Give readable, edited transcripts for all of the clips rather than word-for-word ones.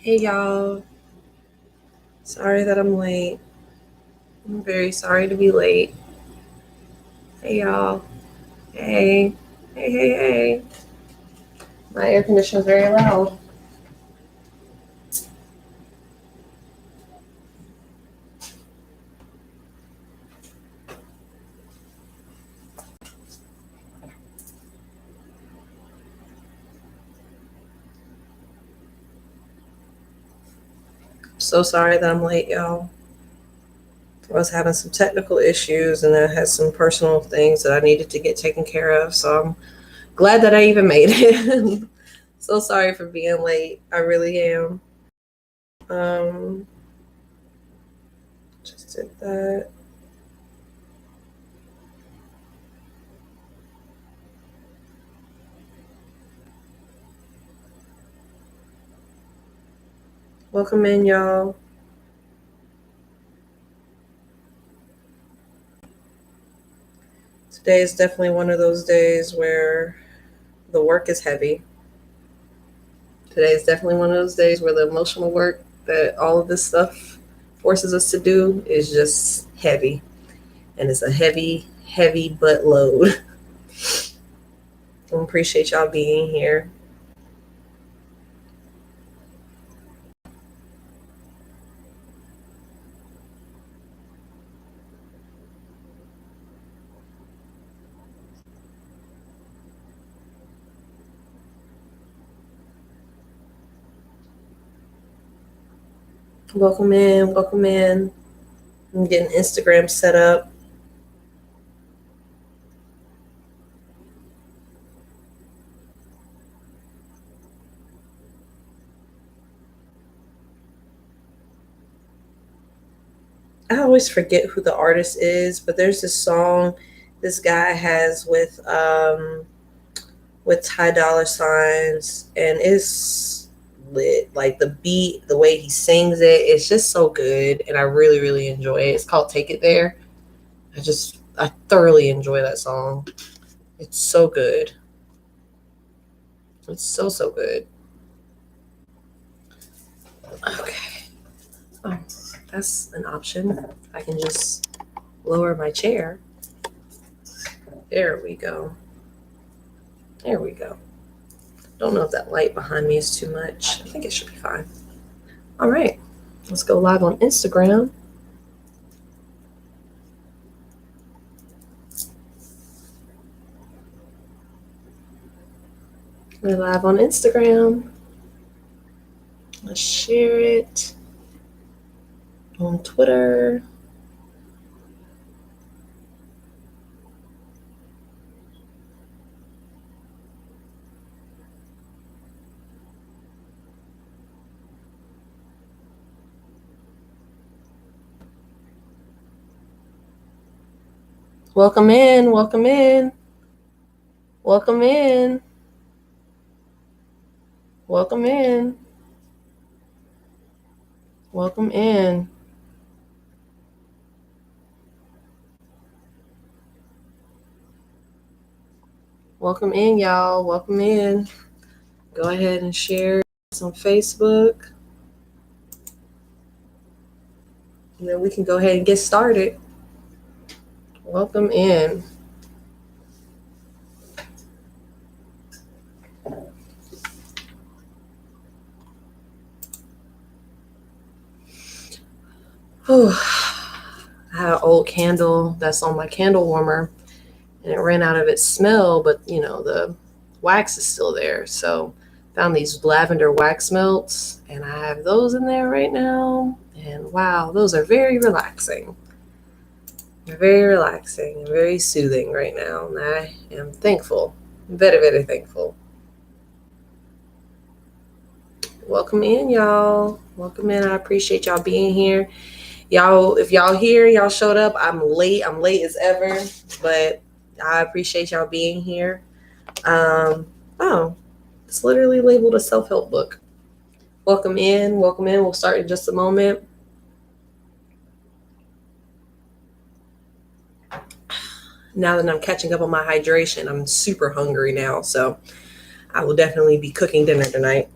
Hey y'all, sorry that I'm late. I'm very sorry to be late. Hey y'all, hey. My air conditioner is very loud. So sorry that I'm late, y'all. I was having some technical issues and I had some personal things that I needed to get taken care of. So I'm glad that I even made it. So sorry for being late. I really am. Um, just did that. Welcome in, y'all. Today is definitely one of those days where the work is heavy. Today is definitely one of those days where the emotional work that all of this stuff forces us to do is just heavy. And it's a heavy, heavy butt load. I appreciate y'all being here. Welcome in, welcome in. I'm getting Instagram set up. I always forget who the artist is, but there's this song this guy has with Ty Dolla $igns, and it's lit. Like the beat, the way he sings it, it's just so good, and I really, really enjoy it. It's called "Take It There." I thoroughly enjoy that song. It's so good. It's so good. Okay. Oh, that's an option. I can just lower my chair. There we go. There we go. Don't know if that light behind me is too much. I think it should be fine. All right. Let's go live on Instagram. We're live on Instagram. Let's share it on Twitter. Welcome in, welcome in. Welcome in. Welcome in. Welcome in. Welcome in, y'all. Welcome in. Go ahead and share on Facebook. And then we can go ahead and get started. Welcome in. Whew. I had an old candle that's on my candle warmer and it ran out of its smell, but the wax is still there. So found these lavender wax melts and I have those in there right now. And wow, those are very relaxing. They're very relaxing and very soothing right now. And I am thankful, very, very thankful. Welcome in, y'all. Welcome in. I appreciate y'all being here. Y'all, if y'all here, y'all showed up. I'm late as ever, but I appreciate y'all being here. Oh, it's literally labeled a self-help book. Welcome in. Welcome in. We'll start in just a moment. Now that I'm catching up on my hydration, I'm super hungry now, so I will definitely be cooking dinner tonight.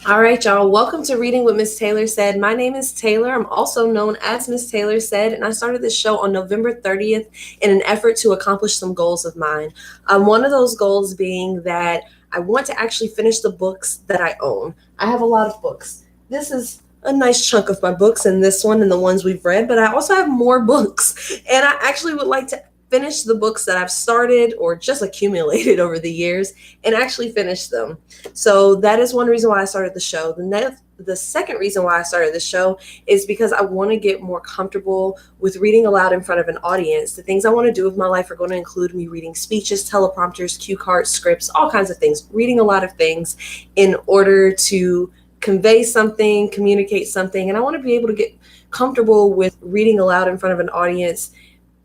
All right, y'all. Welcome to Reading with Miss Taylor Said. My name is Taylor. I'm also known as Miss Taylor Said, and I started this show on November 30th in an effort to accomplish some goals of mine. One of those goals being that I want to actually finish the books that I own. I have a lot of books. This is a nice chunk of my books, and this one and the ones we've read, but I also have more books, and I actually would like to finish the books that I've started or just accumulated over the years and actually finish them. So that is one reason why I started the show. The second reason why I started the show is because I want to get more comfortable with reading aloud in front of an audience. The things I want to do with my life are going to include me reading speeches, teleprompters, cue cards, scripts, all kinds of things, reading a lot of things in order to convey something, communicate something. And I want to be able to get comfortable with reading aloud in front of an audience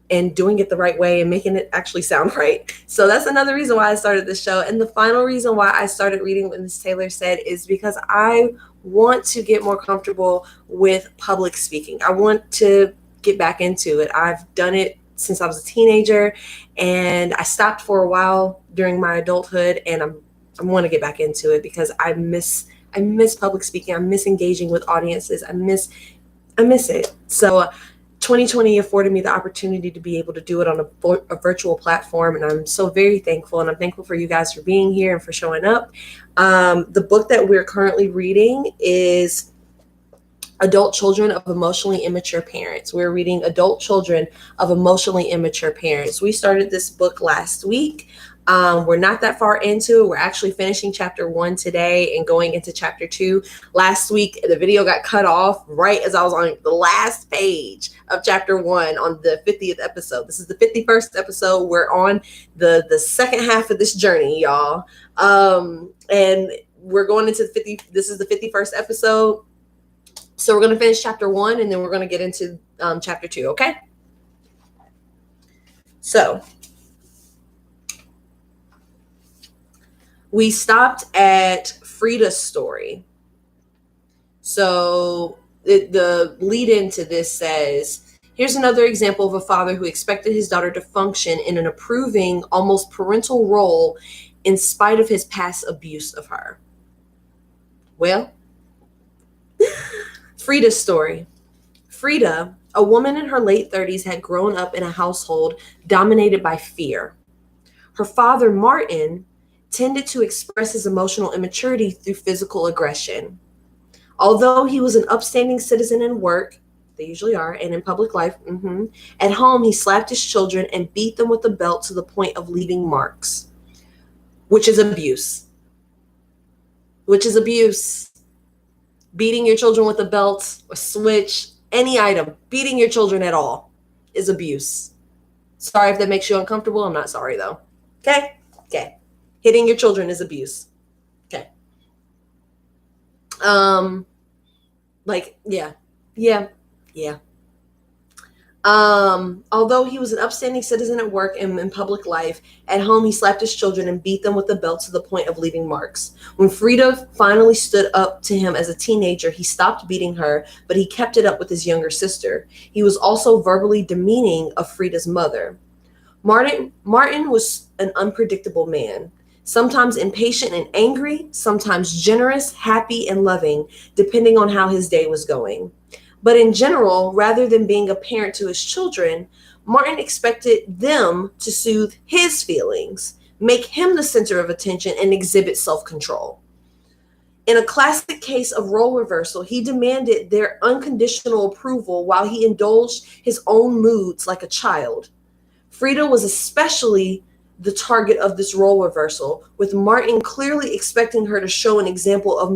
and doing it the right way and making it actually sound right. So that's another reason why I started this show. And the final reason why I started Reading what Miss Taylor Said is because I want to get more comfortable with public speaking. I want to get back into it. I've done it since I was a teenager, and I stopped for a while during my adulthood, and I want to get back into it because I miss public speaking. I miss engaging with audiences. I miss it. So 2020 afforded me the opportunity to be able to do it on a virtual platform, and I'm so very thankful. And I'm thankful for you guys for being here and for showing up. The book that we're currently reading is Adult Children of Emotionally Immature Parents. We're reading Adult Children of Emotionally Immature Parents. We started this book last week. We're not that far into it. We're actually finishing chapter 1 today and going into chapter 2. Last week, the video got cut off right as I was on the last page of chapter 1 on the 50th episode. This is the 51st episode. We're on the second half of this journey, y'all. And we're going into this is the 51st episode. So we're going to finish chapter 1 and then we're going to get into chapter 2, okay? So we stopped at Frida's story. So the lead into this says, here's another example of a father who expected his daughter to function in an approving, almost parental role in spite of his past abuse of her. Well, Frida's story. Frida, a woman in her late 30s, had grown up in a household dominated by fear. Her father, Martin, tended to express his emotional immaturity through physical aggression. Although he was an upstanding citizen in work, they usually are, and in public life, at home he slapped his children and beat them with a belt to the point of leaving marks, which is abuse. Beating your children with a belt, a switch, any item, beating your children at all is abuse. Sorry if that makes you uncomfortable. I'm not sorry though. Okay. Hitting your children is abuse. Okay. Yeah. Although he was an upstanding citizen at work and in public life, at home he slapped his children and beat them with a belt to the point of leaving marks. When Frida finally stood up to him as a teenager, he stopped beating her, but he kept it up with his younger sister. He was also verbally demeaning of Frida's mother. Martin was an unpredictable man, sometimes impatient and angry, sometimes generous, happy, and loving, depending on how his day was going. But in general, rather than being a parent to his children, Martin expected them to soothe his feelings, make him the center of attention, and exhibit self-control. In a classic case of role reversal, he demanded their unconditional approval while he indulged his own moods like a child. Frida was especially the target of this role reversal, with Martin clearly expecting her to show an example of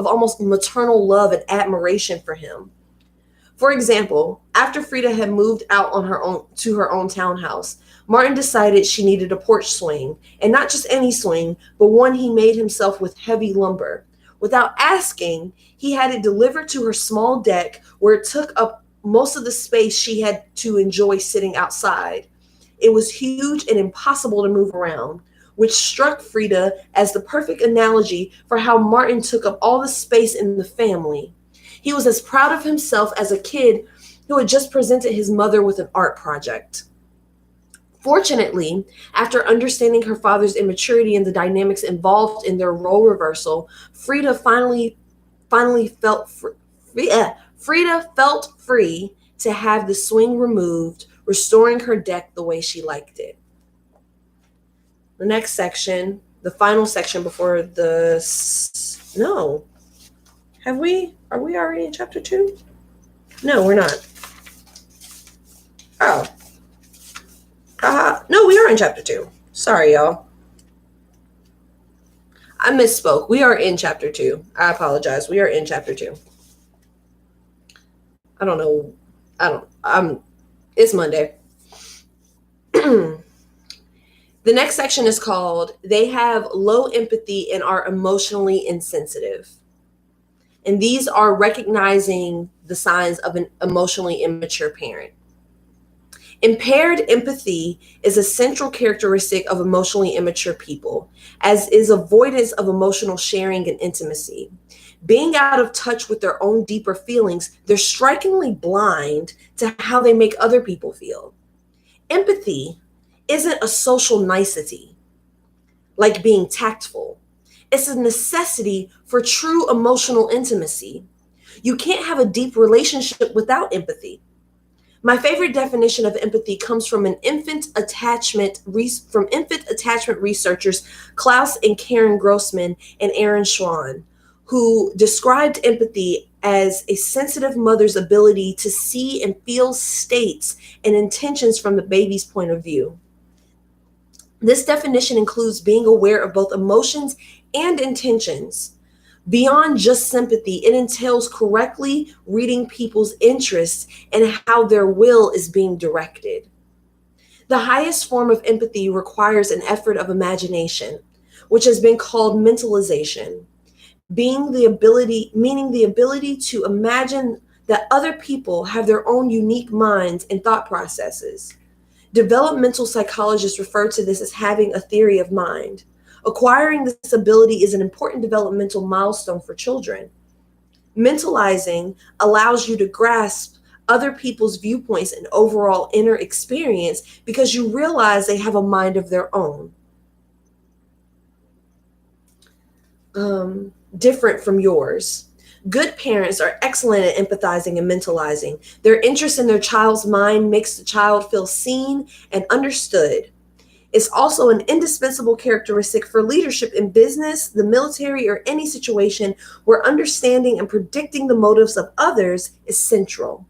almost maternal love and admiration for him. For example, after Frida had moved out to her own townhouse, Martin decided she needed a porch swing, and not just any swing, but one he made himself with heavy lumber. Without asking, he had it delivered to her small deck where it took up most of the space she had to enjoy sitting outside. It was huge and impossible to move around, which struck Frida as the perfect analogy for how Martin took up all the space in the family. He was as proud of himself as a kid who had just presented his mother with an art project. Fortunately, after understanding her father's immaturity and the dynamics involved in their role reversal, finally Frida felt free to have the swing removed, restoring her deck the way she liked it. The next section, the final section before no. Are we already in chapter 2? No, we're not. Oh. No, we are in chapter 2. Sorry, y'all. I misspoke. We are in chapter 2. I apologize. We are in chapter 2. It's Monday. The next section is called, They Have Low Empathy and Are Emotionally Insensitive. And these are recognizing the signs of an emotionally immature parent. Impaired empathy is a central characteristic of emotionally immature people, as is avoidance of emotional sharing and intimacy. Being out of touch with their own deeper feelings, they're strikingly blind to how they make other people feel. Empathy isn't a social nicety, like being tactful. It's a necessity for true emotional intimacy. You can't have a deep relationship without empathy. My favorite definition of empathy comes from infant attachment researchers Klaus and Karen Grossman and Aaron Schwann, who described empathy as a sensitive mother's ability to see and feel states and intentions from the baby's point of view. This definition includes being aware of both emotions and intentions. Beyond just sympathy, it entails correctly reading people's interests and how their will is being directed. The highest form of empathy requires an effort of imagination, which has been called mentalization, meaning the ability to imagine that other people have their own unique minds and thought processes. Developmental psychologists refer to this as having a theory of mind. Acquiring this ability is an important developmental milestone for children. Mentalizing allows you to grasp other people's viewpoints and overall inner experience because you realize they have a mind of their own, different from yours. Good parents are excellent at empathizing and mentalizing. Their interest in their child's mind makes the child feel seen and understood. It's also an indispensable characteristic for leadership in business, the military, or any situation where understanding and predicting the motives of others is central.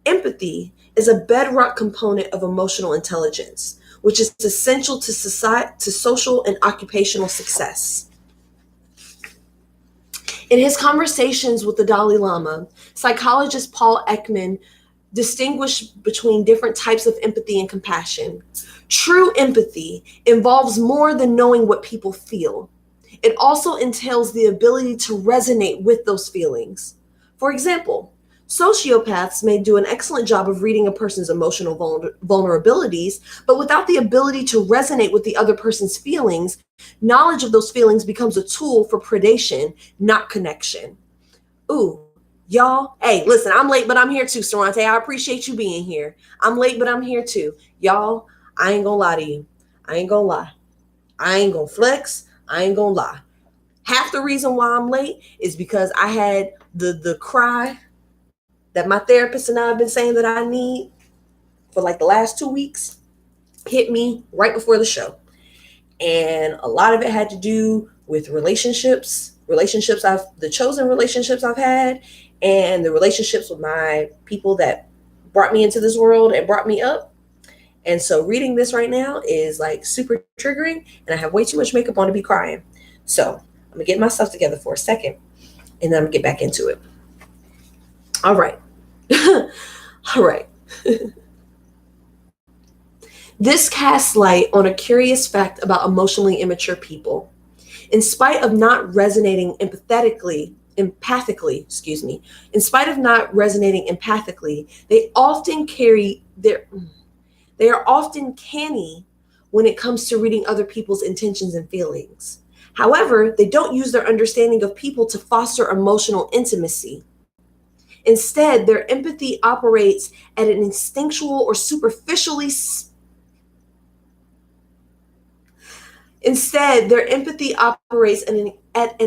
Empathy is a bedrock component of emotional intelligence, which is essential to social and occupational success. In his conversations with the Dalai Lama, psychologist Paul Ekman distinguished between different types of empathy and compassion. True empathy involves more than knowing what people feel. It also entails the ability to resonate with those feelings. For example, sociopaths may do an excellent job of reading a person's emotional vulnerabilities, but without the ability to resonate with the other person's feelings, knowledge of those feelings becomes a tool for predation, not connection. Ooh, y'all, hey, listen, I'm late, but I'm here too, Sorante. I appreciate you being here. I'm late, but I'm here too. Y'all, I ain't gonna lie to you. I ain't gonna lie. I ain't gonna flex. I ain't gonna lie. Half the reason why I'm late is because I had the cry that my therapist and I have been saying that I need for like the last 2 weeks hit me right before the show. And a lot of it had to do with relationships the chosen relationships I've had, and the relationships with my people that brought me into this world and brought me up. And so reading this right now is like super triggering, and I have way too much makeup on to be crying. So I'm gonna get myself together for a second, and then I'm gonna get back into it. All right. All right. This casts light on a curious fact about emotionally immature people. In spite of not resonating empathically, they are often canny when it comes to reading other people's intentions and feelings. However, they don't use their understanding of people to foster emotional intimacy. Instead, their empathy operates at an instinctual or superficially Instead, their empathy operates at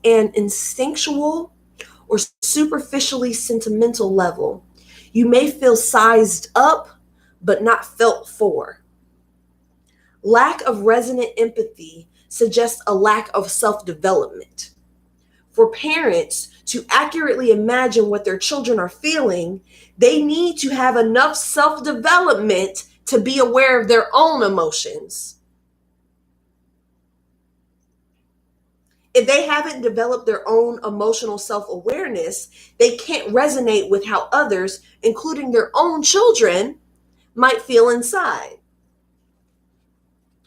an instinctual or superficially sentimental level. You may feel sized up, but not felt for. Lack of resonant empathy suggests a lack of self-development. For parents to accurately imagine what their children are feeling, they need to have enough self-development to be aware of their own emotions. If they haven't developed their own emotional self-awareness, they can't resonate with how others, including their own children, might feel inside.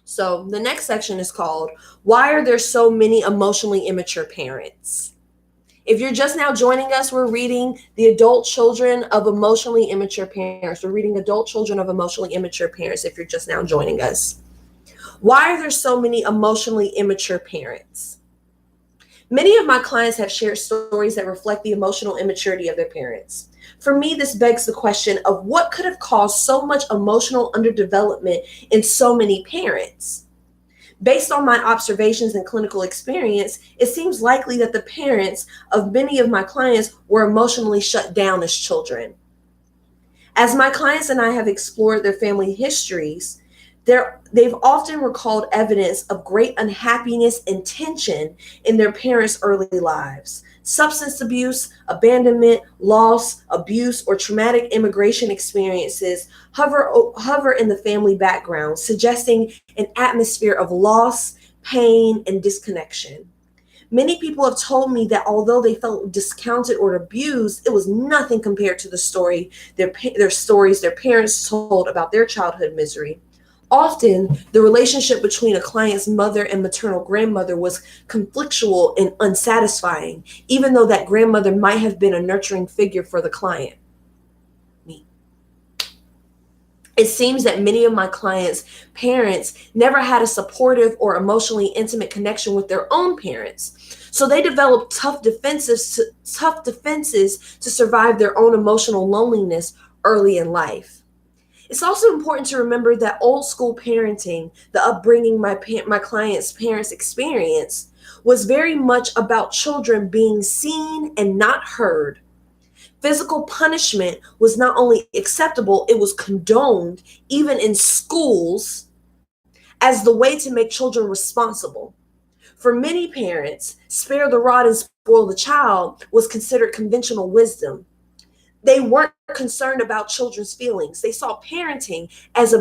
So the next section is called, Why Are There So Many Emotionally Immature Parents? If you're just now joining us, we're reading The Adult Children of Emotionally Immature Parents. We're reading Adult Children of Emotionally Immature Parents if you're just now joining us. Why are there so many emotionally immature parents? Many of my clients have shared stories that reflect the emotional immaturity of their parents. For me, this begs the question of what could have caused so much emotional underdevelopment in so many parents. Based on my observations and clinical experience, it seems likely that the parents of many of my clients were emotionally shut down as children. As my clients and I have explored their family histories, they've often recalled evidence of great unhappiness and tension in their parents' early lives. Substance abuse, abandonment, loss, abuse, or traumatic immigration experiences hover in the family background, suggesting an atmosphere of loss, pain, and disconnection. Many people have told me that although they felt discounted or abused, it was nothing compared to their stories their parents told about their childhood misery. Often, the relationship between a client's mother and maternal grandmother was conflictual and unsatisfying, even though that grandmother might have been a nurturing figure for the client. Me. It seems that many of my clients' parents never had a supportive or emotionally intimate connection with their own parents. So they developed tough defenses to survive their own emotional loneliness early in life. It's also important to remember that old school parenting, the upbringing my clients' parents experienced, was very much about children being seen and not heard. Physical punishment was not only acceptable, it was condoned, even in schools, as the way to make children responsible. For many parents, spare the rod and spoil the child was considered conventional wisdom. They weren't concerned about children's feelings. They saw parenting as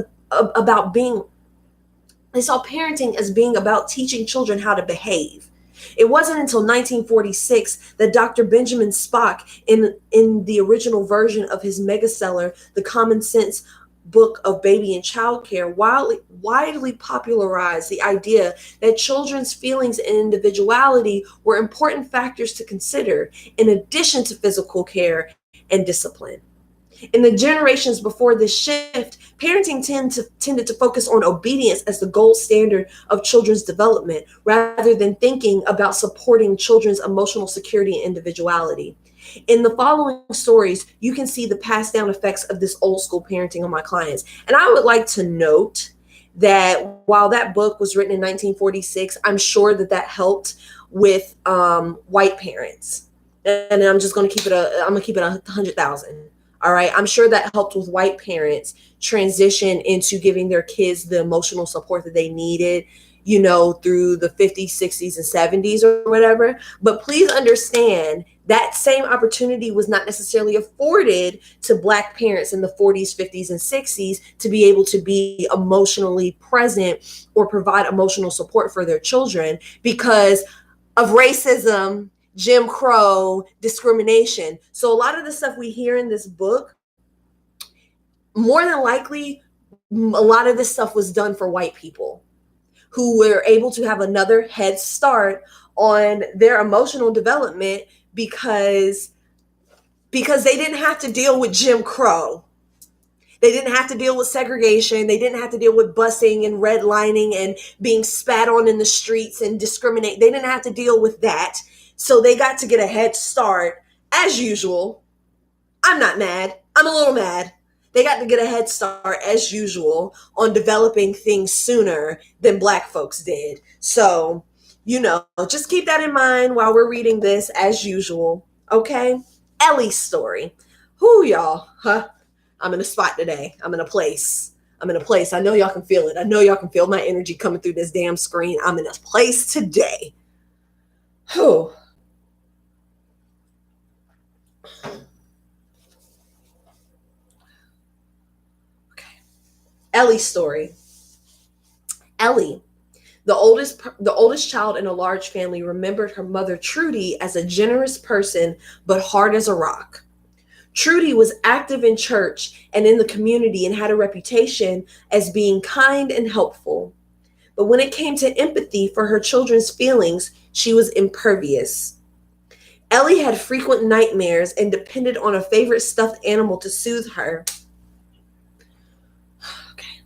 being about teaching children how to behave. It wasn't until 1946 that Dr. Benjamin Spock, in the original version of his megaseller, The Common Sense Book of Baby and Child Care, widely popularized the idea that children's feelings and individuality were important factors to consider in addition to physical care and discipline. In the generations before this shift, parenting tended to focus on obedience as the gold standard of children's development, rather than thinking about supporting children's emotional security and individuality. In the following stories, you can see the passed down effects of this old school parenting on my clients. And I would like to note that while that book was written in 1946, I'm sure that helped with white parents. And I'm just going to keep it I'm going to keep it 100,000. All right. I'm sure that helped with white parents transition into giving their kids the emotional support that they needed, through the 50s, 60s, and 70s or whatever. But please understand that same opportunity was not necessarily afforded to Black parents in the 40s, 50s, and 60s to be able to be emotionally present or provide emotional support for their children because of racism, Jim Crow, discrimination. So a lot of the stuff we hear in this book, more than likely, a lot of this stuff was done for white people who were able to have another head start on their emotional development because they didn't have to deal with Jim Crow. They didn't have to deal with segregation. They didn't have to deal with busing and redlining and being spat on in the streets and discriminate. They didn't have to deal with that. So they got to get a head start, as usual. I'm not mad. I'm a little mad They got to get a head start, as usual, on developing things sooner than Black folks did. So, just keep that in mind while we're reading this, as usual. Okay? Ellie's story. Whoo, y'all. Huh? I'm in a spot today. I'm in a place. I know y'all can feel it. I know y'all can feel my energy coming through this damn screen. I'm in a place today. Whew. Okay. Ellie's story. Ellie, the oldest child in a large family, remembered her mother Trudy as a generous person, but hard as a rock. Trudy was active in church and in the community and had a reputation as being kind and helpful. But when it came to empathy for her children's feelings, she was impervious. Ellie had frequent nightmares and depended on a favorite stuffed animal to soothe her. Okay.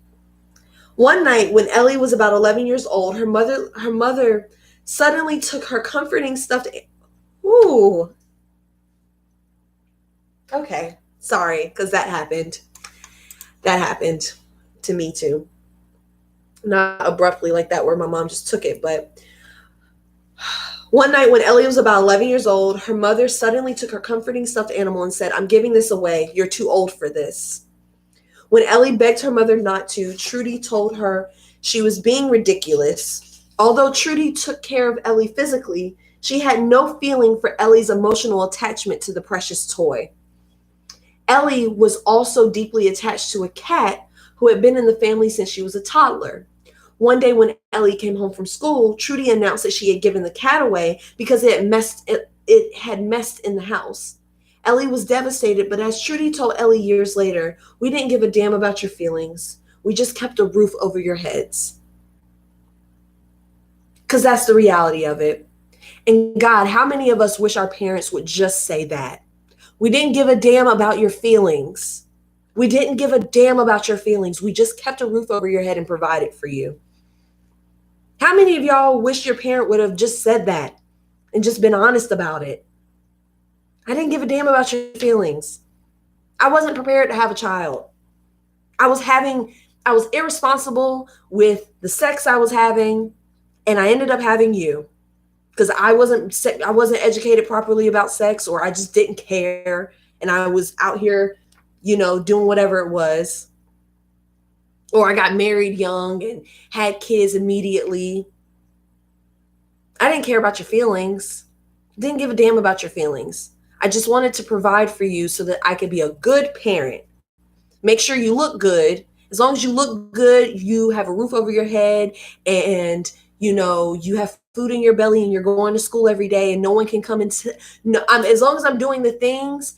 One night when Ellie was about 11 years old, her mother suddenly took her comforting stuffed Ooh. Okay, sorry, because that happened. That happened to me too. Not abruptly like that where my mom just took it, but one night when Ellie was about 11 years old, her mother suddenly took her comforting stuffed animal and said, "I'm giving this away. You're too old for this." When Ellie begged her mother not to, Trudy told her she was being ridiculous. Although Trudy took care of Ellie physically, she had no feeling for Ellie's emotional attachment to the precious toy. Ellie was also deeply attached to a cat who had been in the family since she was a toddler. One day when Ellie came home from school, Trudy announced that she had given the cat away because it had messed in the house. Ellie was devastated, but as Trudy told Ellie years later, "We didn't give a damn about your feelings. We just kept a roof over your heads." Because that's the reality of it. And God, how many of us wish our parents would just say that? We didn't give a damn about your feelings. We didn't give a damn about your feelings. We just kept a roof over your head and provided for you. How many of y'all wish your parent would have just said that and just been honest about it? I didn't give a damn about your feelings. I wasn't prepared to have a child. I was irresponsible with the sex I was having, and I ended up having you. Because I wasn't educated properly about sex, or I just didn't care, and I was out here, doing whatever it was. Or I got married young and had kids immediately. I didn't care about your feelings. Didn't give a damn about your feelings. I just wanted to provide for you so that I could be a good parent. Make sure you look good. As long as you look good, you have a roof over your head, and you have food in your belly, and you're going to school every day, and no one can come as long as I'm doing the things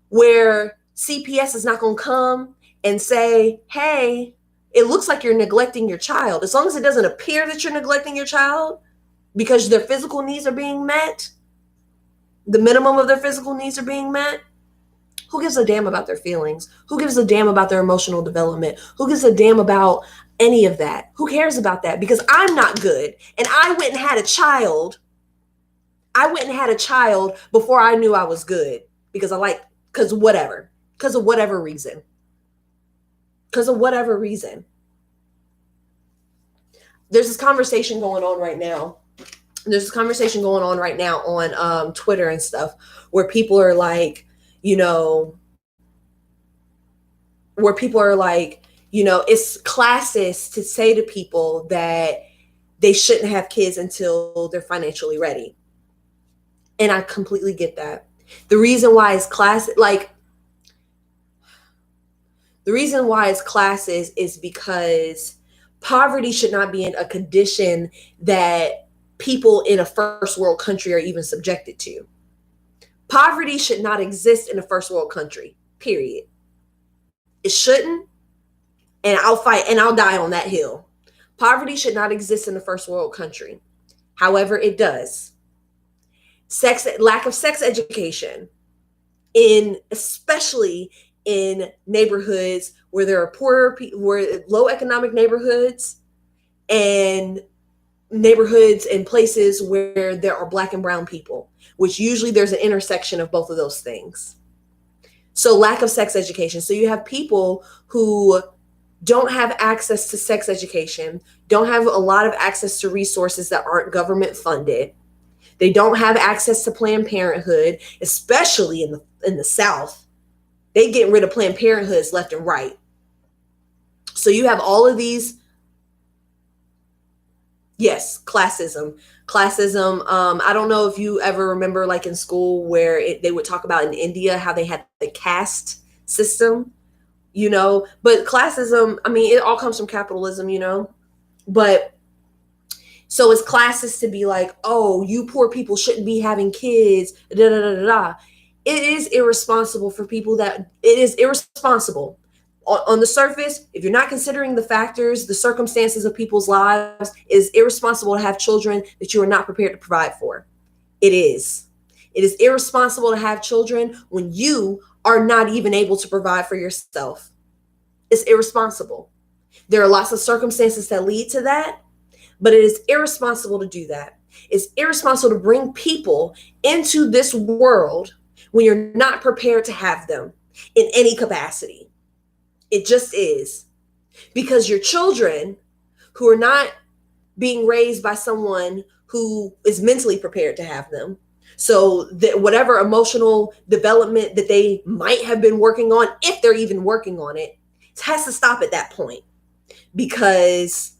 where CPS is not going to come and say, "Hey, it looks like you're neglecting your child." As long as it doesn't appear that you're neglecting your child because their physical needs are being met, the minimum of their physical needs are being met, who gives a damn about their feelings? Who gives a damn about their emotional development? Who gives a damn about any of that? Who cares about that? Because I'm not good. And I went and had a child. Before I knew I was good. Because of whatever reason. There's this conversation going on right now. On Twitter and stuff, where people are like, it's classist to say to people that they shouldn't have kids until they're financially ready. And I completely get that. The reason why it's classist is because poverty should not be a condition that people in a first world country are even subjected to. Poverty should not exist in a first world country, period. It shouldn't. And I'll fight and I'll die on that hill. Poverty should not exist in a first world country. However, it does. Lack of sex education, especially in neighborhoods where there are poorer people, where low economic neighborhoods, and neighborhoods and places where there are Black and brown people, which usually there's an intersection of both of those things. So lack of sex education. So you have people who don't have access to sex education, don't have a lot of access to resources that aren't government funded. They don't have access to Planned Parenthood, especially in the South. They getting rid of Planned Parenthoods left and right. So you have all of these. Yes, classism. I don't know if you ever remember, like in school, where they would talk about in India how they had the caste system, but classism, I mean, it all comes from capitalism, but so it's classist to be like, oh, you poor people shouldn't be having kids, da da da da da. It is irresponsible for people it is irresponsible. On the surface, if you're not considering the factors, the circumstances of people's lives, it is irresponsible to have children that you are not prepared to provide for. It is. It is irresponsible to have children when you are not even able to provide for yourself. It's irresponsible. There are lots of circumstances that lead to that, but it is irresponsible to do that. It's irresponsible to bring people into this world when you're not prepared to have them in any capacity. It just is. Because your children who are not being raised by someone who is mentally prepared to have them, so that whatever emotional development that they might have been working on, if they're even working on it, has to stop at that point, because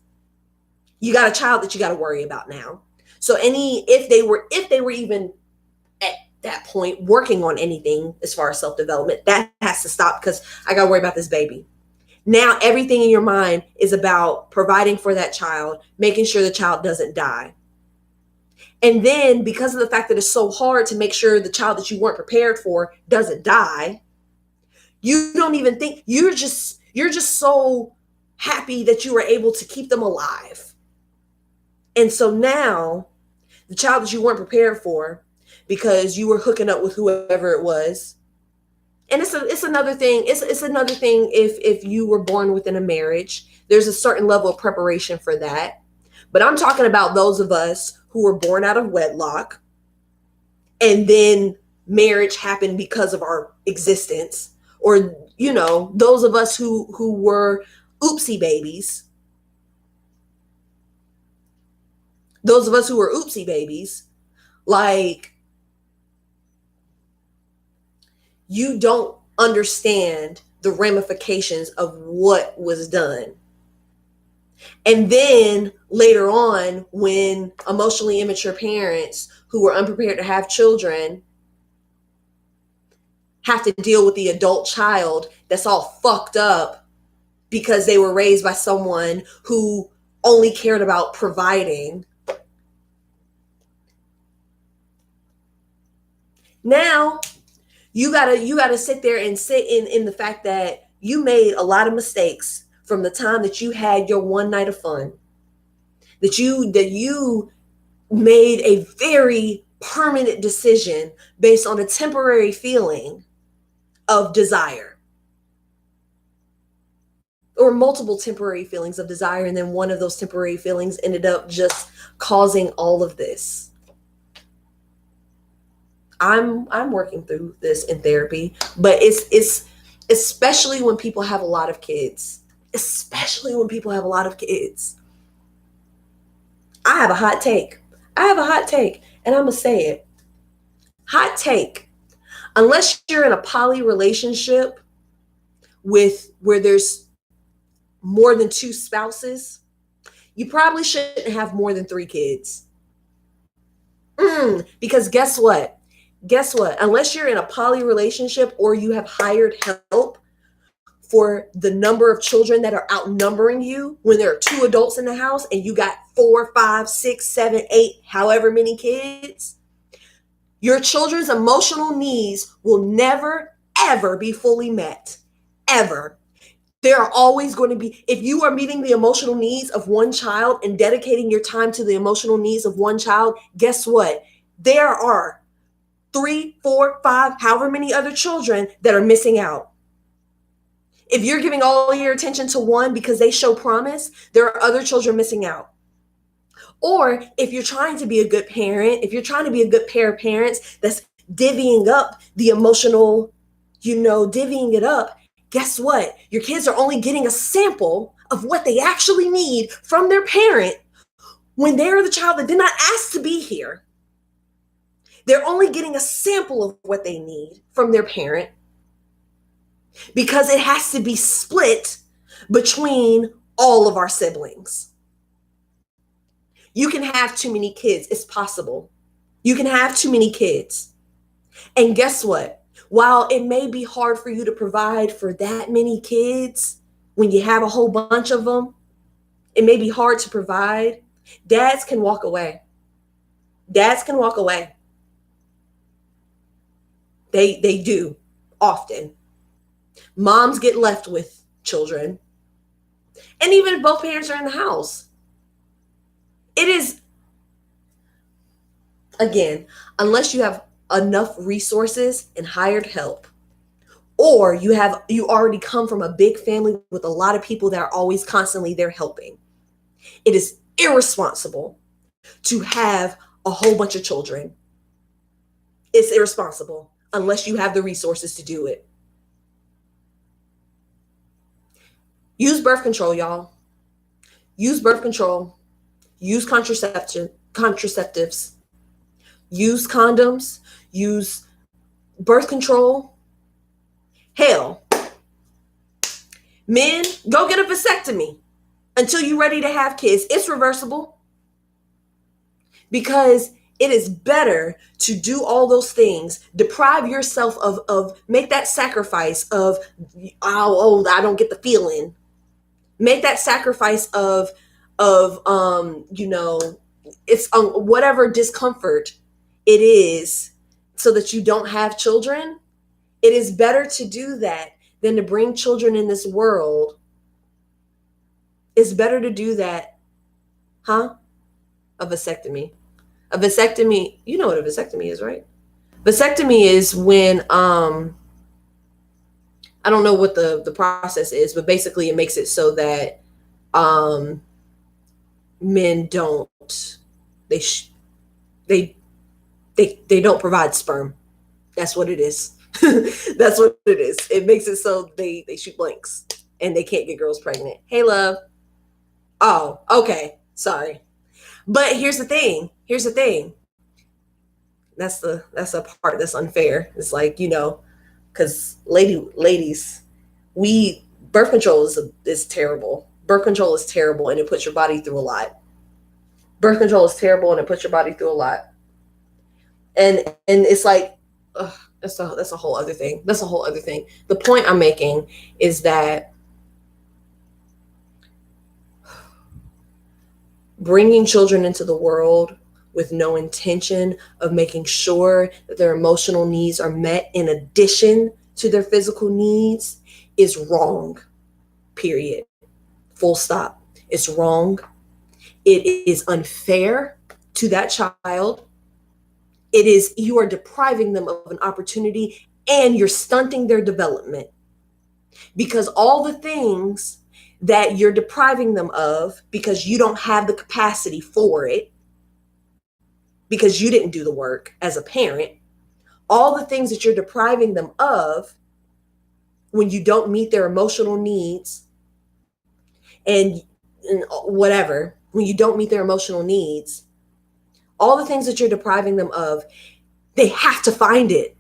you got a child that you got to worry about now. So if they were even at that point working on anything as far as self-development, that has to stop, because I got to worry about this baby. Now everything in your mind is about providing for that child, making sure the child doesn't die. And then because of the fact that it's so hard to make sure the child that you weren't prepared for doesn't die, you don't even think, you're just so happy that you were able to keep them alive. And so now the child that you weren't prepared for, because you were hooking up with whoever it was. And it's another thing. It's another thing if you were born within a marriage. There's a certain level of preparation for that. But I'm talking about those of us who were born out of wedlock, and then marriage happened because of our existence, or those of us who were oopsie babies. Those of us who were oopsie babies, like, you don't understand the ramifications of what was done. And then later on, when emotionally immature parents who were unprepared to have children have to deal with the adult child that's all fucked up because they were raised by someone who only cared about providing. Now, you gotta sit there and sit in the fact that you made a lot of mistakes from the time that you had your one night of fun, that you made a very permanent decision based on a temporary feeling of desire, or multiple temporary feelings of desire, and then one of those temporary feelings ended up just causing all of this. I'm working through this in therapy, but it's especially when people have a lot of kids. Especially when people have a lot of kids. I have a hot take, and I'm gonna say it. Hot take. Unless you're in a poly relationship where there's more than 2 spouses, you probably shouldn't have more than 3 kids. Because guess what? Unless you're in a poly relationship or you have hired help for the number of children that are outnumbering you, when there are 2 adults in the house and you got 4, 5, 6, 7, 8, however many kids, your children's emotional needs will never, ever be fully met. Ever. There are always going to be, if you are meeting the emotional needs of one child and dedicating your time to the emotional needs of one child, guess what? There are 3, 4, 5, however many other children that are missing out. If you're giving all your attention to one because they show promise, there are other children missing out. Or if you're trying to be a good parent, if you're trying to be a good pair of parents that's divvying up the emotional divvying it up, guess what? Your kids are only getting a sample of what they actually need from their parent when they're the child that did not ask to be here. They're only getting a sample of what they need from their parent because it has to be split between all of our siblings. You can have too many kids. It's possible. You can have too many kids. And guess what? While it may be hard for you to provide for that many kids, when you have a whole bunch of them, it may be hard to provide. Dads can walk away. Dads can walk away. They do often. Moms get left with children. And even if both parents are in the house, it is, again, unless you have enough resources and hired help, or you already come from a big family with a lot of people that are always constantly there helping, it is irresponsible to have a whole bunch of children. It's irresponsible unless you have the resources to do it. Use birth control, y'all. Use birth control. Use contraceptives. Use condoms. Use birth control. Hell, men, go get a vasectomy until you're ready to have kids. It's reversible. Because it is better to do all those things, deprive yourself of make that sacrifice of, I don't get the feeling. Make that sacrifice of it's whatever discomfort it is so that you don't have children. It is better to do that than to bring children in this world. It's better to do that. A vasectomy. A vasectomy, you know what a vasectomy is, right? Vasectomy is when, I don't know what the process is, but basically it makes it so that men don't, they don't provide sperm. That's what it is. That's what it is. It makes it so they shoot blanks and they can't get girls pregnant. Hey, love. Oh, okay. Sorry. But here's the thing. That's a part that's unfair. It's like, because ladies, birth control is terrible. Birth control is terrible and it puts your body through a lot. Birth control is terrible and it puts your body through a lot. And it's like, that's a whole other thing. That's a whole other thing. The point I'm making is that bringing children into the world with no intention of making sure that their emotional needs are met in addition to their physical needs is wrong. Period. Full stop. It's wrong. It is unfair to that child. You are depriving them of an opportunity and you're stunting their development because all the things that you're depriving them of because you don't have the capacity for it, because you didn't do the work as a parent, all the things that you're depriving them of when you don't meet their emotional needs and whatever, when you don't meet their emotional needs, all the things that you're depriving them of, they have to find it.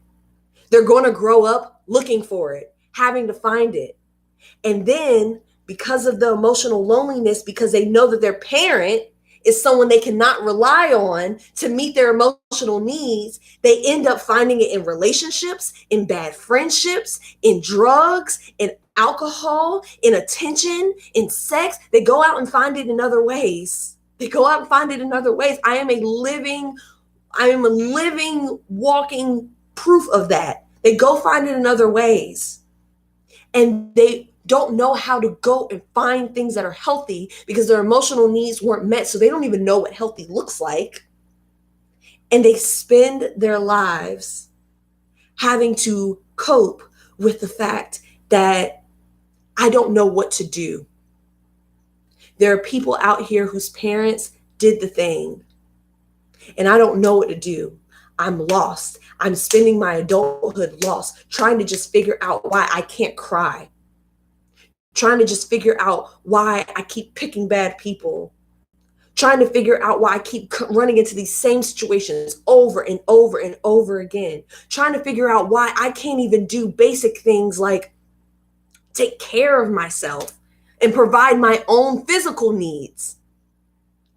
They're going to grow up looking for it, having to find it. And then because of the emotional loneliness, because they know that their parent is someone they cannot rely on to meet their emotional needs, they end up finding it in relationships, in bad friendships, in drugs, in alcohol, in attention, in sex. They go out and find it in other ways. I am a living, walking proof of that. They go find it in other ways. And they don't know how to go and find things that are healthy because their emotional needs weren't met. So they don't even know what healthy looks like. And they spend their lives having to cope with the fact that I don't know what to do. There are people out here whose parents did the thing and I don't know what to do. I'm lost. I'm spending my adulthood lost, trying to just figure out why I can't cry, trying to just figure out why I keep picking bad people, trying to figure out why I keep running into these same situations over and over and over again, trying to figure out why I can't even do basic things like take care of myself and provide my own physical needs.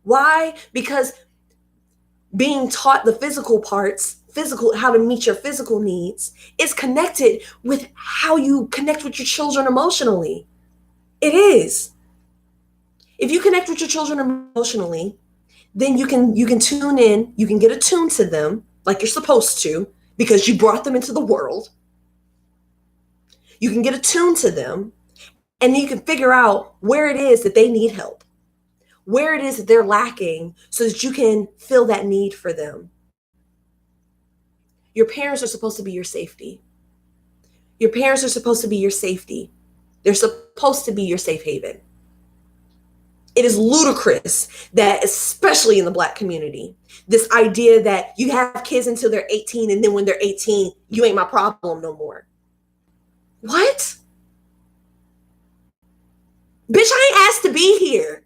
Why? Because being taught the physical parts, how to meet your physical needs, is connected with how you connect with your children emotionally. It is. If you connect with your children emotionally, then you can tune in, you can get attuned to them like you're supposed to because you brought them into the world. You can get attuned to them, and you can figure out where it is that they need help, where it is that they're lacking, so that you can fill that need for them. Your parents are supposed to be your safety. Your parents are supposed to be your safety. They're supposed to be your safe haven. It is ludicrous that, especially in the Black community, this idea that you have kids until they're 18, and then when they're 18, you ain't my problem no more. What? Bitch, I ain't asked to be here.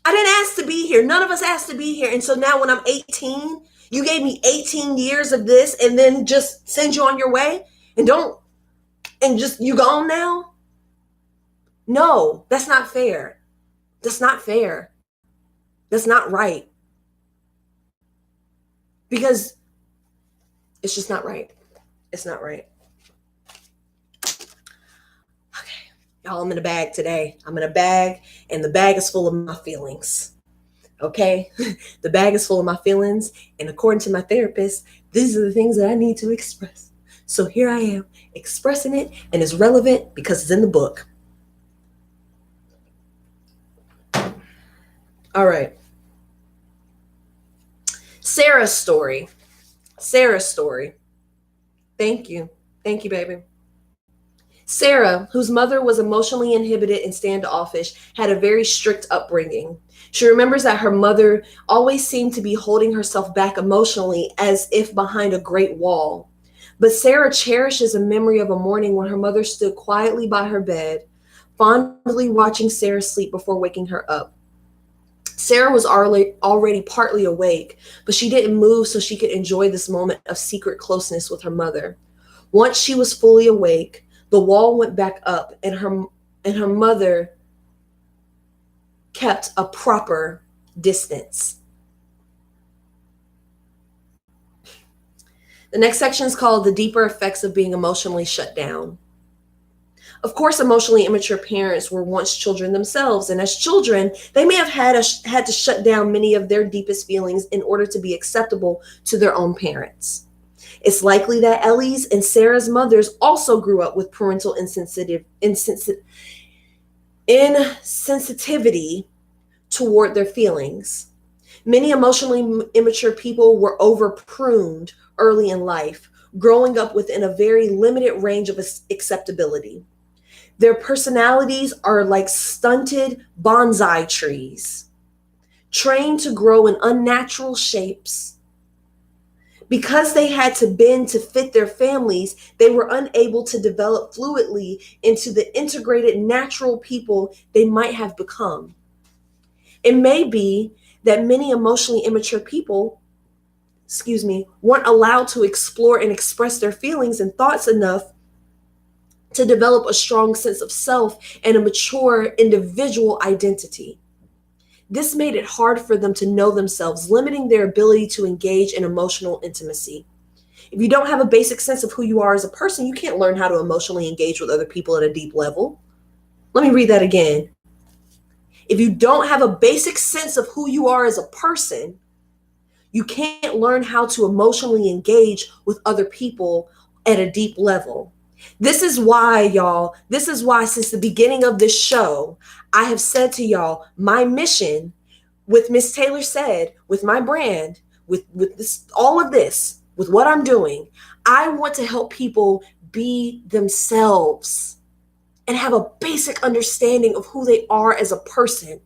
I didn't ask to be here. None of us asked to be here. And so now when I'm 18, you gave me 18 years of this and then just send you on your way and you gone now? No, that's not fair. That's not fair. That's not right. Because it's just not right. It's not right. Okay, y'all, I'm in a bag today. I'm in a bag, and the bag is full of my feelings. Okay? The bag is full of my feelings, and according to my therapist, these are the things that I need to express. So here I am, expressing it, and it's relevant because it's in the book. All right. Sarah's story. Thank you, baby. Sarah, whose mother was emotionally inhibited and standoffish, had a very strict upbringing. She remembers that her mother always seemed to be holding herself back emotionally as if behind a great wall. But Sarah cherishes a memory of a morning when her mother stood quietly by her bed, fondly watching Sarah sleep before waking her up. Sarah was already partly awake, but she didn't move so she could enjoy this moment of secret closeness with her mother. Once she was fully awake, the wall went back up, and her mother kept a proper distance. The next section is called The Deeper Effects of Being Emotionally Shut Down. Of course, emotionally immature parents were once children themselves, and as children, they may have had to shut down many of their deepest feelings in order to be acceptable to their own parents. It's likely that Ellie's and Sarah's mothers also grew up with parental insensitivity toward their feelings. Many emotionally immature people were over-pruned early in life, growing up within a very limited range of acceptability. Their personalities are like stunted bonsai trees, trained to grow in unnatural shapes. Because they had to bend to fit their families, they were unable to develop fluidly into the integrated natural people they might have become. It may be that many emotionally immature people, weren't allowed to explore and express their feelings and thoughts enough to develop a strong sense of self and a mature individual identity. This made it hard for them to know themselves, limiting their ability to engage in emotional intimacy. If you don't have a basic sense of who you are as a person, you can't learn how to emotionally engage with other people at a deep level. Let me read that again. If you don't have a basic sense of who you are as a person, you can't learn how to emotionally engage with other people at a deep level. This is why, y'all, since the beginning of this show, I have said to y'all, my mission with Miss Taylor Said, with my brand, with this, all of this, with what I'm doing, I want to help people be themselves and have a basic understanding of who they are as a person.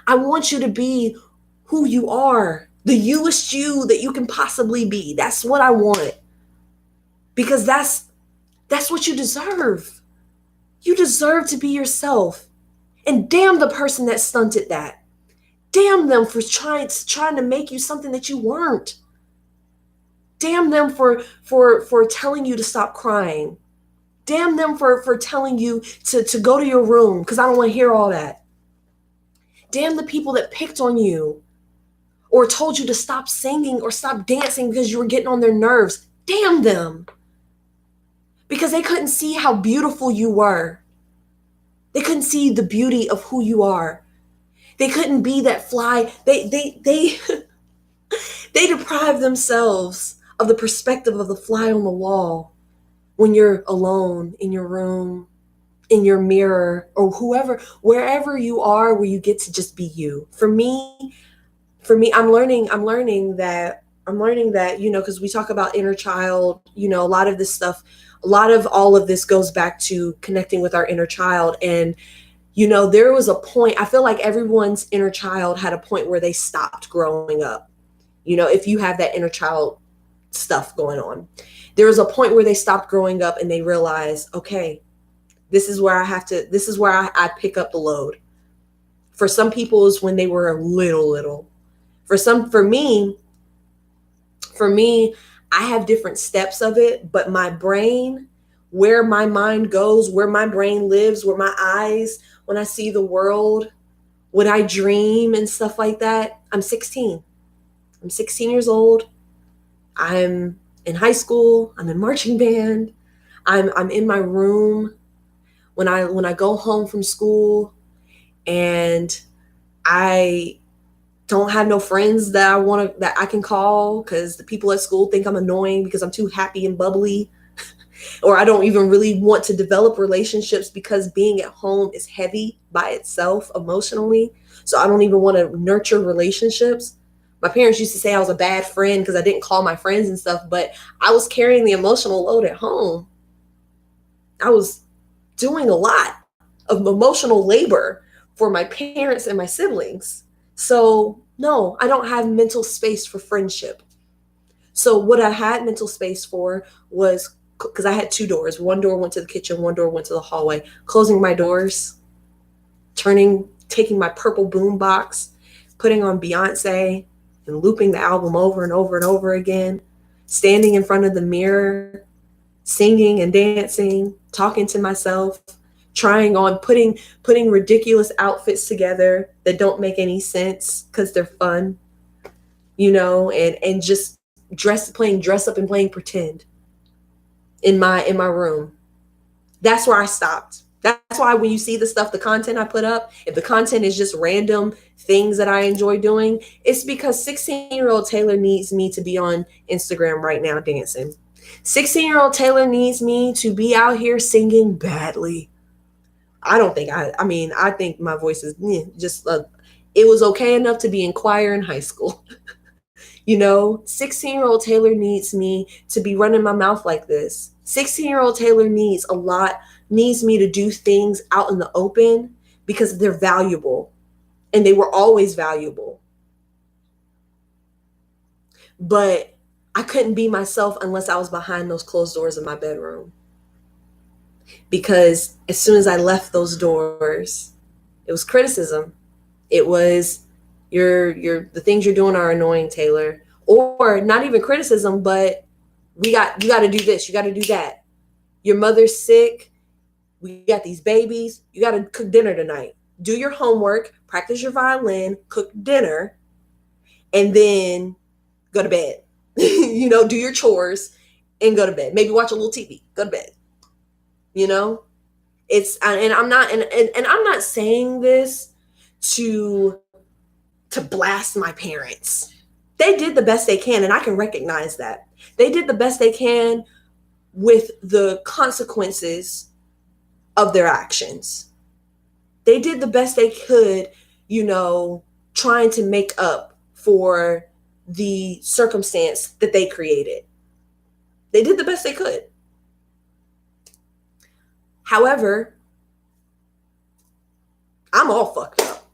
I want you to be who you are the youest you that you can possibly be. That's what I want. Because that's what you deserve. You deserve to be yourself. And damn the person that stunted that. Damn them for trying to make you something that you weren't. Damn them for telling you to stop crying. Damn them for telling you to go to your room because I don't want to hear all that. Damn the people that picked on you or told you to stop singing or stop dancing because you were getting on their nerves. Damn them. Because they couldn't see how beautiful you were. They couldn't see the beauty of who you are. They couldn't be that fly. They they deprive themselves of the perspective of the fly on the wall when you're alone in your room, in your mirror, or wherever you are, where you get to just be you. For me, I'm learning that, because we talk about inner child, a lot of this stuff, a lot of all of this goes back to connecting with our inner child. And, there was a point, I feel like everyone's inner child had a point where they stopped growing up. If you have that inner child stuff going on, there was a point where they stopped growing up and they realized, okay, this is where I pick up the load. For some people is when they were little. For me, I have different steps of it, but my brain, where my mind goes, where my brain lives, where my eyes, when I see the world, when I dream and stuff like that, I'm 16. I'm 16 years old. I'm in high school. I'm in marching band. I'm in my room. When I go home from school and I don't have no friends that I can call because the people at school think I'm annoying because I'm too happy and bubbly, or I don't even really want to develop relationships because being at home is heavy by itself emotionally. So I don't even want to nurture relationships. My parents used to say I was a bad friend because I didn't call my friends and stuff, but I was carrying the emotional load at home. I was doing a lot of emotional labor for my parents and my siblings. So no, I don't have mental space for friendship. So what I had mental space for was, because I had two doors. One door went to the kitchen, one door went to the hallway. Closing my doors, taking my purple boom box, putting on Beyonce and looping the album over and over and over again, standing in front of the mirror, singing and dancing, talking to myself, trying on putting ridiculous outfits together that don't make any sense because they're fun, and just playing dress up and playing pretend in my room. That's where I stopped. That's why when you see the content I put up, if the content is just random things that I enjoy doing, it's because 16-year-old Taylor needs me to be on Instagram right now dancing. 16-year-old Taylor needs me to be out here singing badly. I think my voice is it was okay enough to be in choir in high school. 16-year-old Taylor needs me to be running my mouth like this. 16-year-old Taylor needs me to do things out in the open because they're valuable, and they were always valuable. But I couldn't be myself unless I was behind those closed doors of my bedroom. Because as soon as I left those doors, it was criticism. It was the things you're doing are annoying, Taylor. Or not even criticism, but you got to do this, you got to do that. Your mother's sick. We got these babies. You got to cook dinner tonight. Do your homework, practice your violin, cook dinner, and then go to bed. Do your chores and go to bed. Maybe watch a little TV, go to bed. I'm not saying this to blast my parents. They did the best they can, and I can recognize that. They did the best they can with the consequences of their actions. They did the best they could, trying to make up for the circumstance that they created. They did the best they could. However, I'm all fucked up.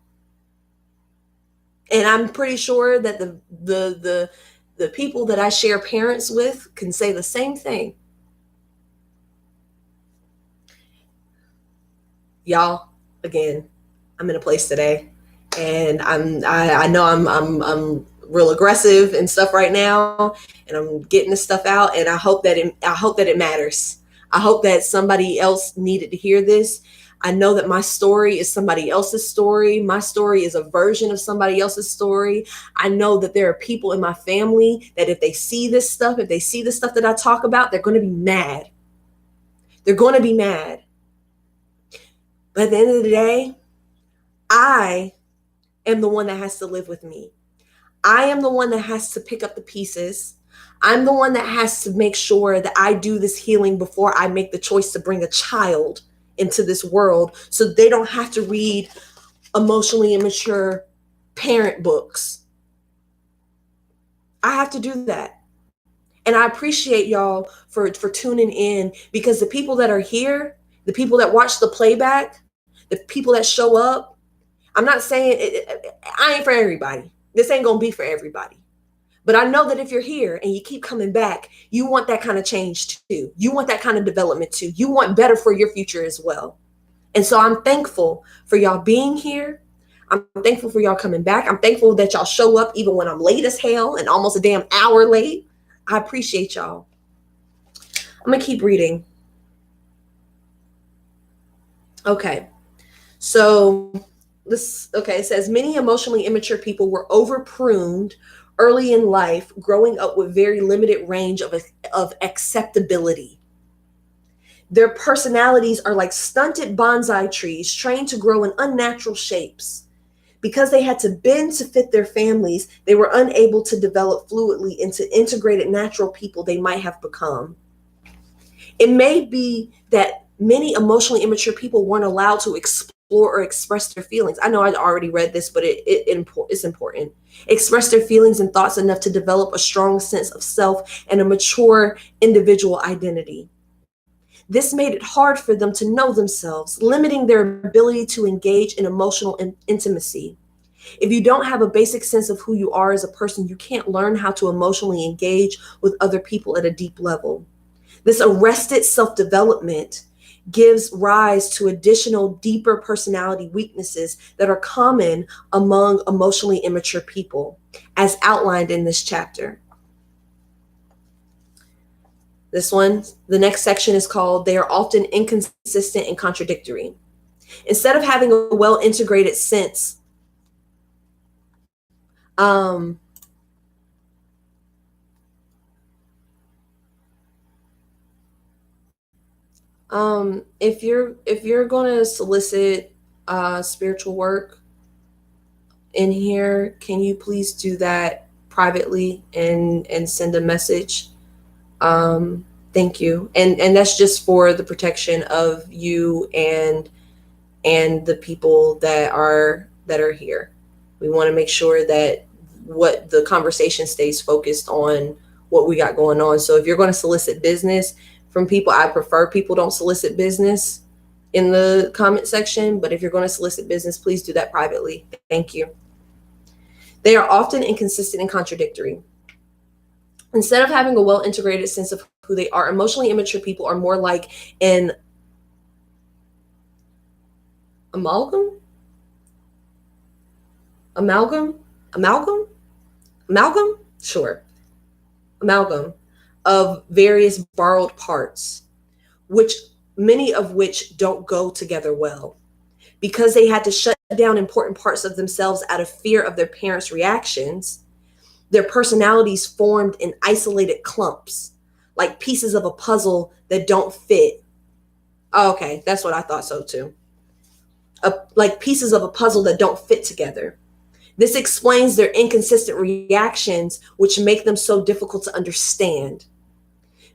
And I'm pretty sure that the people that I share parents with can say the same thing. Y'all, again, I'm in a place today, and I know I'm real aggressive and stuff right now, and I'm getting this stuff out, and I hope that it matters. I hope that somebody else needed to hear this. I know that my story is somebody else's story. My story is a version of somebody else's story. I know that there are people in my family that if they see this stuff, that I talk about, they're going to be mad. They're going to be mad. But at the end of the day, I am the one that has to live with me. I am the one that has to pick up the pieces. I'm the one that has to make sure that I do this healing before I make the choice to bring a child into this world so they don't have to read emotionally immature parent books. I have to do that. And I appreciate y'all for tuning in, because the people that are here, the people that watch the playback, the people that show up, I'm not saying I ain't for everybody. This ain't going to be for everybody. But I know that if you're here and you keep coming back, you want that kind of change too. You want that kind of development too. You want better for your future as well. And so I'm thankful for y'all being here. I'm thankful for y'all coming back. I'm thankful that y'all show up even when I'm late as hell and almost a damn hour late. I appreciate y'all. I'm going to keep reading. Okay. So it says many emotionally immature people were over pruned early in life, growing up with very limited range of acceptability. Their personalities are like stunted bonsai trees trained to grow in unnatural shapes. Because they had to bend to fit their families, they were unable to develop fluidly into integrated natural people they might have become. It may be that many emotionally immature people weren't allowed to explore or express their feelings. I know I already read this, but it's important. Express their feelings and thoughts enough to develop a strong sense of self and a mature individual identity. This made it hard for them to know themselves, limiting their ability to engage in emotional intimacy. If you don't have a basic sense of who you are as a person, you can't learn how to emotionally engage with other people at a deep level. This arrested self-development gives rise to additional deeper personality weaknesses that are common among emotionally immature people, as outlined in this chapter. The next section is called, They Are Often Inconsistent and Contradictory. Instead of having a well-integrated sense, if you're going to solicit spiritual work in here, can you please do that privately and send a message? Thank you. And that's just for the protection of you and the people that are here. We want to make sure that what the conversation stays focused on what we got going on. So if you're going to solicit business from people, I prefer people don't solicit business in the comment section, but if you're going to solicit business, please do that privately. Thank you. They are often inconsistent and contradictory. Instead of having a well-integrated sense of who they are, emotionally immature people are more like an amalgam of various borrowed parts, many of which don't go together well. Because they had to shut down important parts of themselves out of fear of their parents' reactions, their personalities formed in isolated clumps, like pieces of a puzzle that don't fit. Oh, okay, that's what I thought so too. Like pieces of a puzzle that don't fit together. This explains their inconsistent reactions, which make them so difficult to understand.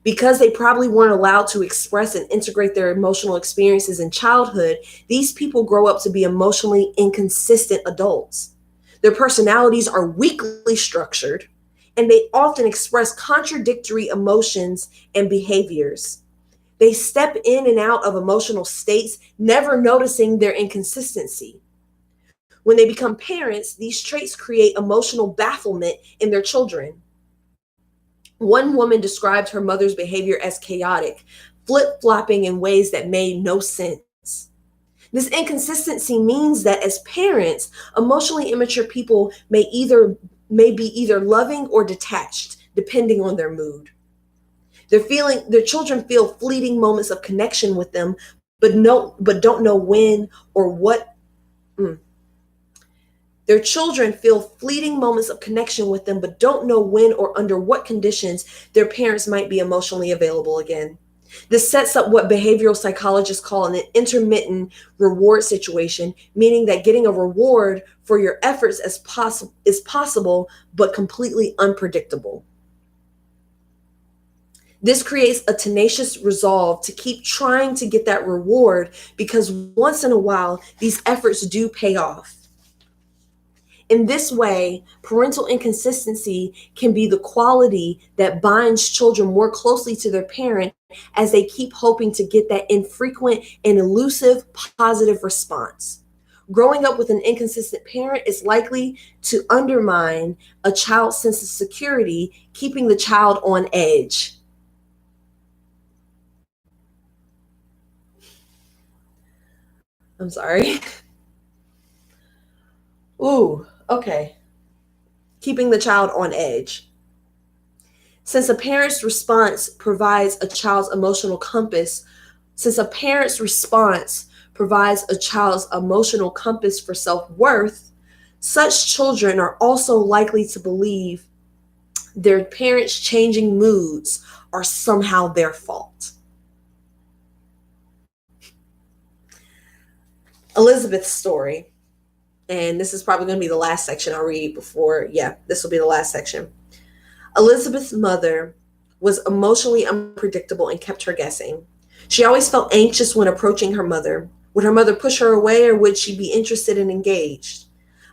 Because they probably weren't allowed to express and integrate their emotional experiences in childhood, these people grow up to be emotionally inconsistent adults. Their personalities are weakly structured, and they often express contradictory emotions and behaviors. They step in and out of emotional states, never noticing their inconsistency. When they become parents, these traits create emotional bafflement in their children. One woman described her mother's behavior as chaotic, flip-flopping in ways that made no sense. This inconsistency means that as parents, emotionally immature people may be either loving or detached, depending on their mood. Their children feel fleeting moments of connection with them, but don't know when or what. Their children feel fleeting moments of connection with them, but don't know when or under what conditions their parents might be emotionally available again. This sets up what behavioral psychologists call an intermittent reward situation, meaning that getting a reward for your efforts is possible, but completely unpredictable. This creates a tenacious resolve to keep trying to get that reward, because once in a while, these efforts do pay off. In this way, parental inconsistency can be the quality that binds children more closely to their parent as they keep hoping to get that infrequent and elusive positive response. Growing up with an inconsistent parent is likely to undermine a child's sense of security, keeping the child on edge. I'm sorry. Ooh, okay. Keeping the child on edge. Since a parent's response provides a child's emotional compass for self-worth, such children are also likely to believe their parents' changing moods are somehow their fault. Elizabeth's story. And this is probably going to be the last section I'll read this will be the last section. Elizabeth's mother was emotionally unpredictable and kept her guessing. She always felt anxious when approaching her mother. Would her mother push her away, or would she be interested and engaged?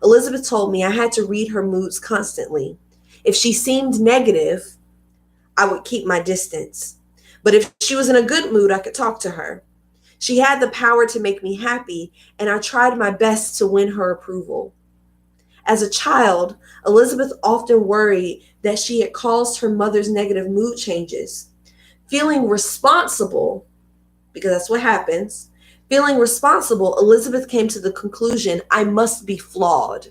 Elizabeth told me I had to read her moods constantly. If she seemed negative, I would keep my distance. But if she was in a good mood, I could talk to her. She had the power to make me happy, and I tried my best to win her approval. As a child, Elizabeth often worried that she had caused her mother's negative mood changes. Feeling responsible, because that's what happens, Elizabeth came to the conclusion, I must be flawed.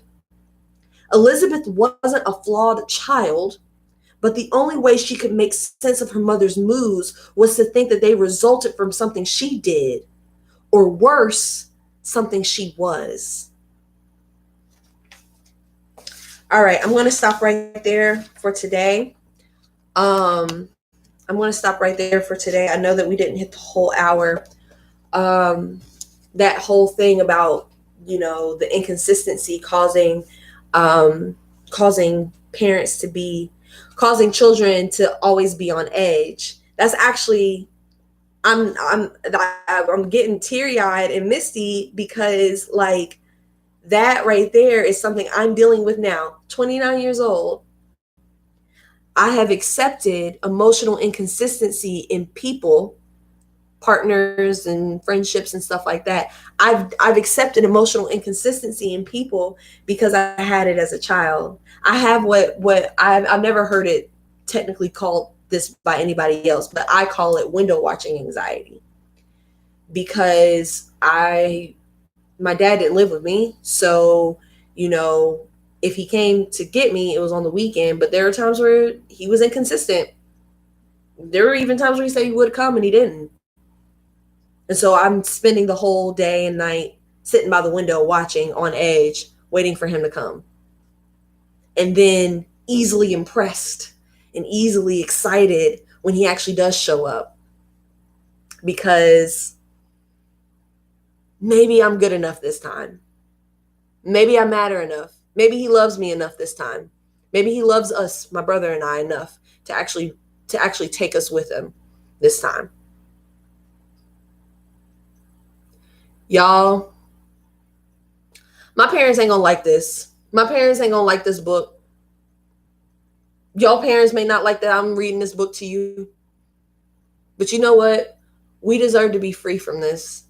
Elizabeth wasn't a flawed child, but the only way she could make sense of her mother's moods was to think that they resulted from something she did, or worse, something she was. All right, I'm going to stop right there for today. I know that we didn't hit the whole hour. That whole thing about, the inconsistency causing children to always be on edge. That's actually, I'm getting teary-eyed and misty, because like that right there is something I'm dealing with now. 29 years old. I have accepted emotional inconsistency in people, partners and friendships and stuff like that. I've accepted emotional inconsistency in people because I had it as a child. I have what I've never heard it technically called this by anybody else, but I call it window watching anxiety, because my dad didn't live with me. So, if he came to get me, it was on the weekend, but there were times where he was inconsistent. There were even times where he said he would come and he didn't. And so I'm spending the whole day and night sitting by the window watching on edge, waiting for him to come. And then easily impressed and easily excited when he actually does show up, because maybe I'm good enough this time. Maybe I matter enough. Maybe he loves me enough this time. Maybe he loves us, my brother and I, enough to actually take us with him this time. Y'all, my parents ain't gonna like this. My parents ain't gonna like this book. Y'all parents may not like that I'm reading this book to you. But you know what? We deserve to be free from this.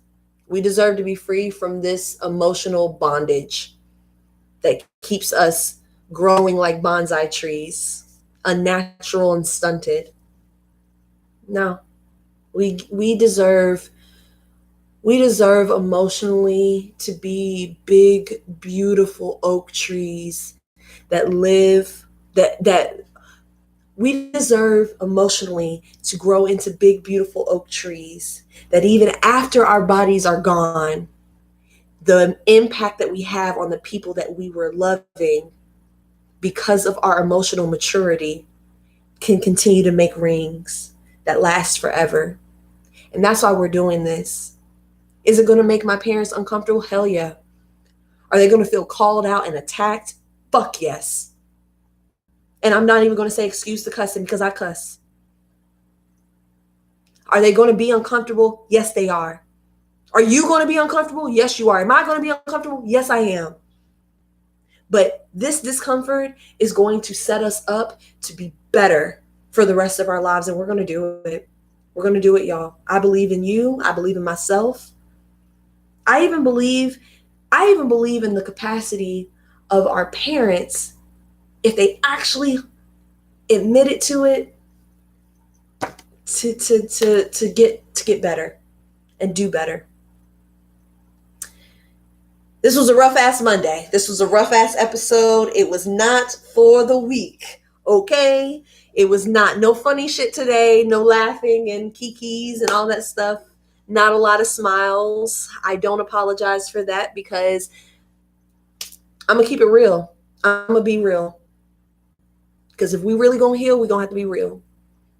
We deserve to be free from this emotional bondage. that keeps us growing like bonsai trees, unnatural and stunted. No, we deserve emotionally to be big, beautiful oak trees that live, that we deserve emotionally to grow into big, beautiful oak trees that even after our bodies are gone, the impact that we have on the people that we were loving because of our emotional maturity can continue to make rings that last forever. And that's why we're doing this. Is it going to make my parents uncomfortable? Hell yeah. Are they going to feel called out and attacked? Fuck yes. And I'm not even going to say excuse the cussing because I cuss. Are they going to be uncomfortable? Yes, they are. Are you going to be uncomfortable? Yes, you are. Am I going to be uncomfortable? Yes, I am. But this discomfort is going to set us up to be better for the rest of our lives. And we're going to do it. We're going to do it, y'all. I believe in you. I believe in myself. I even believe in the capacity of our parents, if they actually admitted to it, to get better and do better. This was a rough ass Monday. This was a rough ass episode. It was not for the weak. Okay? It was not. No funny shit today. No laughing and kikis and all that stuff. Not a lot of smiles. I don't apologize for that because I'm going to keep it real. I'm going to be real. Because if we really going to heal, we're going to have to be real.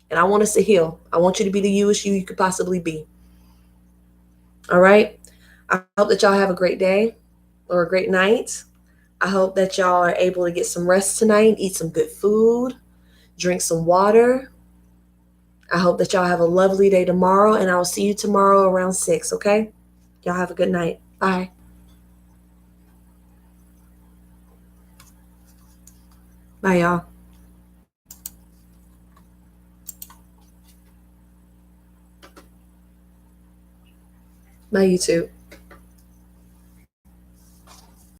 And I want us to heal. I want you to be the youest you could possibly be. All right? I hope that y'all have a great day or a great night. I hope that y'all are able to get some rest tonight, eat some good food, drink some water. I hope that y'all have a lovely day tomorrow, and I'll see you tomorrow around 6, okay? Y'all have a good night. Bye. Bye, y'all. Bye, YouTube.